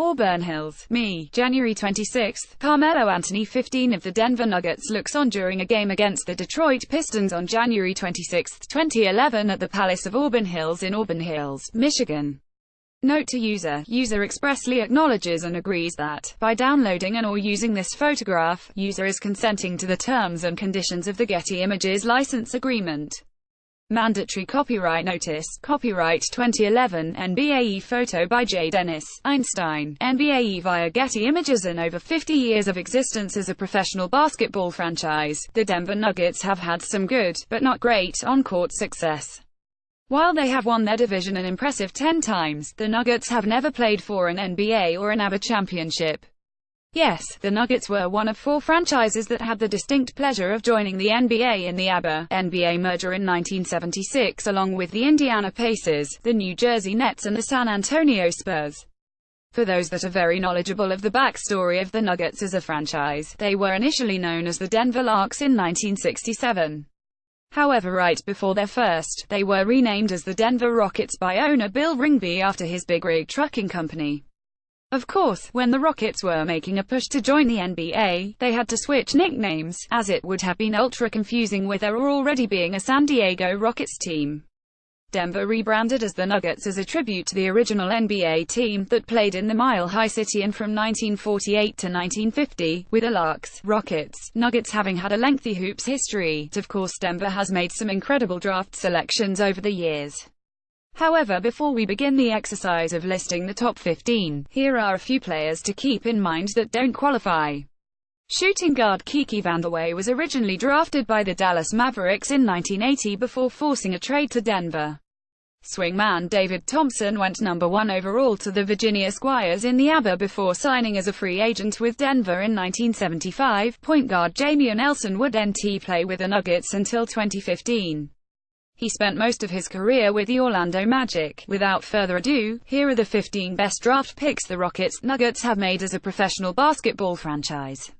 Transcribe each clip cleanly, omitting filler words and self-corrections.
Auburn Hills, Me, January 26. Carmelo Anthony, 15, of the Denver Nuggets looks on during a game against the Detroit Pistons on January 26, 2011 at the Palace of Auburn Hills in Auburn Hills, Michigan. Note to user. User expressly acknowledges and agrees that, by downloading and or using this photograph, user is consenting to the terms and conditions of the Getty Images license agreement. Mandatory copyright notice. Copyright 2011 NBA photo by J. Dennis Einstein. NBA via Getty Images. In over 50 years of existence as a professional basketball franchise, the Denver Nuggets have had some good, but not great, on-court success. While they have won their division an impressive 10 times, the Nuggets have never played for an NBA or an ABA championship. Yes, the Nuggets were one of 4 franchises that had the distinct pleasure of joining the NBA in the ABA-NBA merger in 1976 along with the Indiana Pacers, the New Jersey Nets and the San Antonio Spurs. For those that are very knowledgeable of the backstory of the Nuggets as a franchise, they were initially known as the Denver Larks in 1967. However, right before their first, they were renamed as the Denver Rockets by owner Bill Ringby after his Big Rig Trucking Company. Of course, when the Rockets were making a push to join the NBA, they had to switch nicknames, as it would have been ultra-confusing with there already being a San Diego Rockets team. Denver rebranded as the Nuggets as a tribute to the original NBA team that played in the Mile High City and from 1948 to 1950, with the Larks, Rockets, Nuggets having had a lengthy hoops history. Of course, Denver has made some incredible draft selections over the years. However, before we begin the exercise of listing the top 15, here are a few players to keep in mind that don't qualify. Shooting guard Kiki Vandeweghe was originally drafted by the Dallas Mavericks in 1980 before forcing a trade to Denver. Swingman David Thompson went number 1 overall to the Virginia Squires in the ABA before signing as a free agent with Denver in 1975. Point guard Jameer Nelson would NT play with the Nuggets until 2015. He spent most of his career with the Orlando Magic. Without further ado, here are the 15 best draft picks the Rockets Nuggets have made as a professional basketball franchise.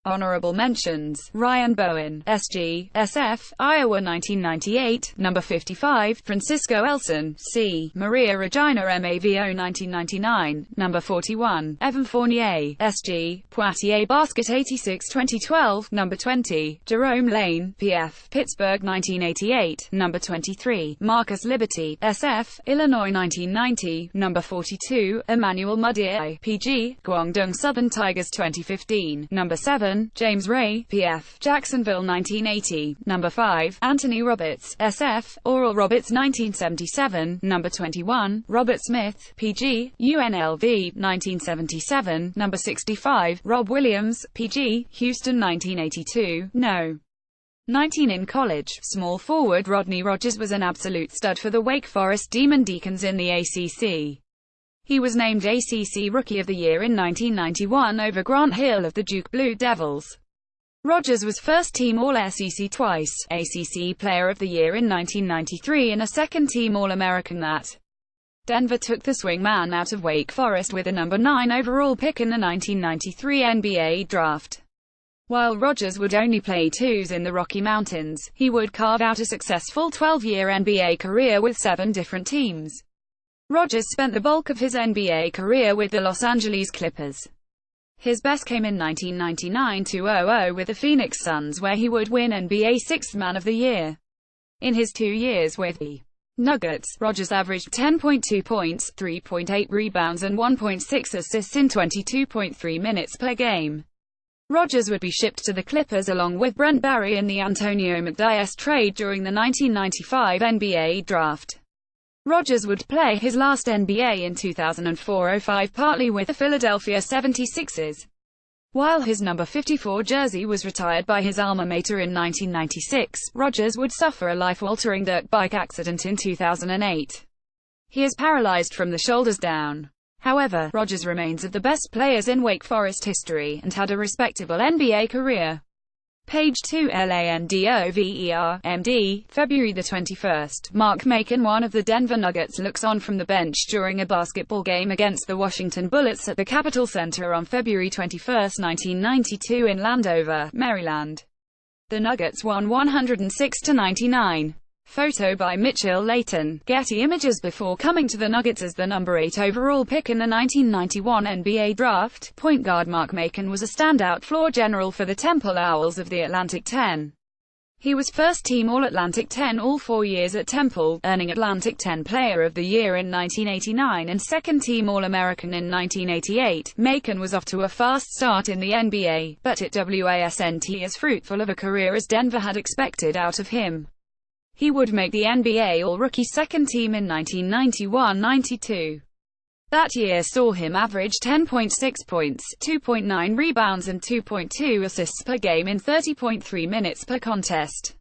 Honorable mentions: Ryan Bowen, SG, SF, Iowa 1998, number 55, Francisco Elson, C, Maria Regina MAVO 1999, number 41, Evan Fournier, SG, Poitiers Basket 86 2012, number 20, Jerome Lane, PF, Pittsburgh 1988, number 23, Marcus Liberty, SF, Illinois 1990, number 42, Emmanuel Mudiay, PG, Guangdong Southern Tigers 2015, number 7, James Ray, PF, Jacksonville 1980, number 5, Anthony Roberts, SF, Oral Roberts 1977, number 21, Robert Smith, PG, UNLV 1977, number 65, Rob Williams, PG, Houston 1982, no. 19 in college, small forward Rodney Rogers was an absolute stud for the Wake Forest Demon Deacons in the ACC. He was named ACC Rookie of the Year in 1991 over Grant Hill of the Duke Blue Devils. Rogers was first-team All-SEC twice, ACC Player of the Year in 1993 and a second-team All-American that. Denver took the swingman out of Wake Forest with a number 9 overall pick in the 1993 NBA draft. While Rogers would only play twos in the Rocky Mountains, he would carve out a successful 12-year NBA career with 7 different teams. Rogers spent the bulk of his NBA career with the Los Angeles Clippers. His best came in 1999-00 with the Phoenix Suns, where he would win NBA Sixth Man of the Year. In his 2 years with the Nuggets, Rogers averaged 10.2 points, 3.8 rebounds and 1.6 assists in 22.3 minutes per game. Rogers would be shipped to the Clippers along with Brent Barry in the Antonio McDyess trade during the 1995 NBA draft. Rogers would play his last NBA in 2004-05 partly with the Philadelphia 76ers. While his number 54 jersey was retired by his alma mater in 1996, Rogers would suffer a life-altering dirt bike accident in 2008. He is paralyzed from the shoulders down. However, Rogers remains of the best players in Wake Forest history, and had a respectable NBA career. Page 2 LANDOVER, MD, February 21. Mark Macon, one of the Denver Nuggets, looks on from the bench during a basketball game against the Washington Bullets at the Capitol Center on February 21, 1992 in Landover, Maryland. The Nuggets won 106-99. Photo by Mitchell Layton. Getty Images. Before coming to the Nuggets as the number 8 overall pick in the 1991 NBA draft, point guard Mark Macon was a standout floor general for the Temple Owls of the Atlantic 10. He was first-team All-Atlantic 10 all 4 years at Temple, earning Atlantic 10 Player of the Year in 1989 and second-team All-American in 1988. Macon was off to a fast start in the NBA, but it wasn't as fruitful of a career as Denver had expected out of him. He would make the NBA All-Rookie second team in 1991-92. That year saw him average 10.6 points, 2.9 rebounds and 2.2 assists per game in 30.3 minutes per contest.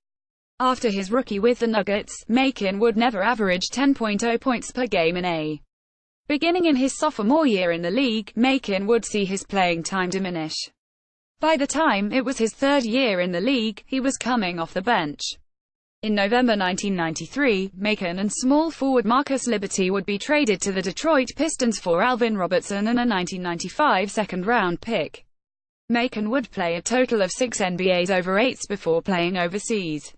After his rookie with the Nuggets, Macon would never average 10.0 points per game in a. Beginning in his sophomore year in the league, Macon would see his playing time diminish. By the time it was his third year in the league, he was coming off the bench. In November 1993, Macon and small forward Marcus Liberty would be traded to the Detroit Pistons for Alvin Robertson and a 1995 second-round pick. Macon would play a total of 6 NBA's over 8s before playing overseas.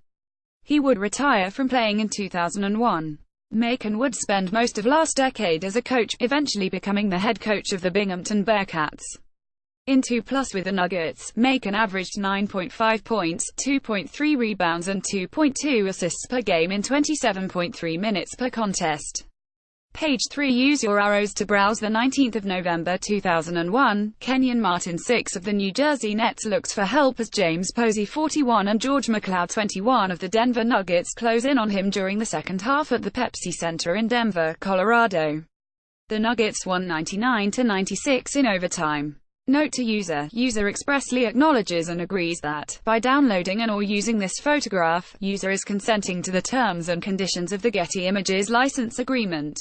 He would retire from playing in 2001. Macon would spend most of last decade as a coach, eventually becoming the head coach of the Binghamton Bearcats. In 2+ with the Nuggets, Macon averaged 9.5 points, 2.3 rebounds and 2.2 assists per game in 27.3 minutes per contest. Page 3. Use your arrows to browse. The 19th of November 2001, Kenyon Martin, 6 of the New Jersey Nets, looks for help as James Posey, 41, and George McCloud, 21, of the Denver Nuggets close in on him during the second half at the Pepsi Center in Denver, Colorado. The Nuggets won 99-96 in overtime. Note to user. User expressly acknowledges and agrees that, by downloading and/or using this photograph, user is consenting to the terms and conditions of the Getty Images license agreement.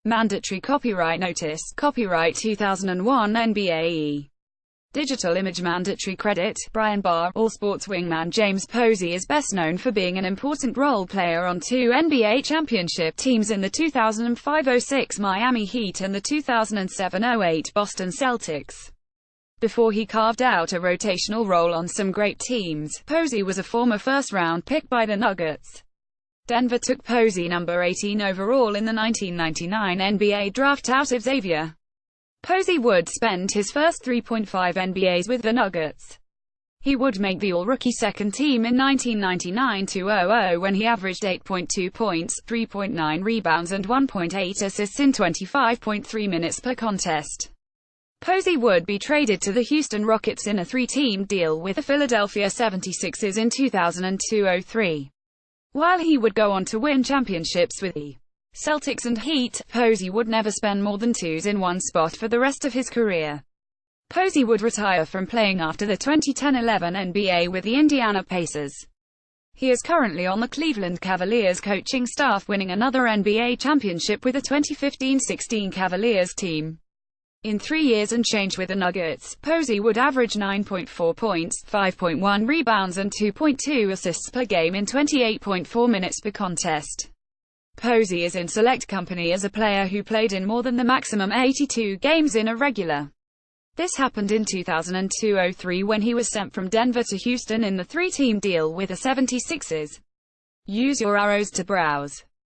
Mandatory copyright notice. Copyright 2001 NBA. Digital image. Mandatory credit. Brian Barr. All Sports wingman James Posey is best known for being an important role player on 2 NBA championship teams in the 2005-06 Miami Heat and the 2007-08 Boston Celtics. Before he carved out a rotational role on some great teams, Posey was a former first-round pick by the Nuggets. Denver took Posey number 18 overall in the 1999 NBA draft out of Xavier. Posey would spend his first 3.5 NBAs with the Nuggets. He would make the All-Rookie second team in 1999-00 when he averaged 8.2 points, 3.9 rebounds and 1.8 assists in 25.3 minutes per contest. Posey would be traded to the Houston Rockets in a 3-team deal with the Philadelphia 76ers in 2002-03. While he would go on to win championships with the Celtics and Heat, Posey would never spend more than 2s in one spot for the rest of his career. Posey would retire from playing after the 2010-11 NBA with the Indiana Pacers. He is currently on the Cleveland Cavaliers coaching staff, winning another NBA championship with the 2015-16 Cavaliers team. In 3 years and change with the Nuggets, Posey would average 9.4 points, 5.1 rebounds and 2.2 assists per game in 28.4 minutes per contest. Posey is in select company as a player who played in more than the maximum 82 games in a regular. This happened in 2002-03 when he was sent from Denver to Houston in the 3-team deal with the 76ers. Use your arrows to browse.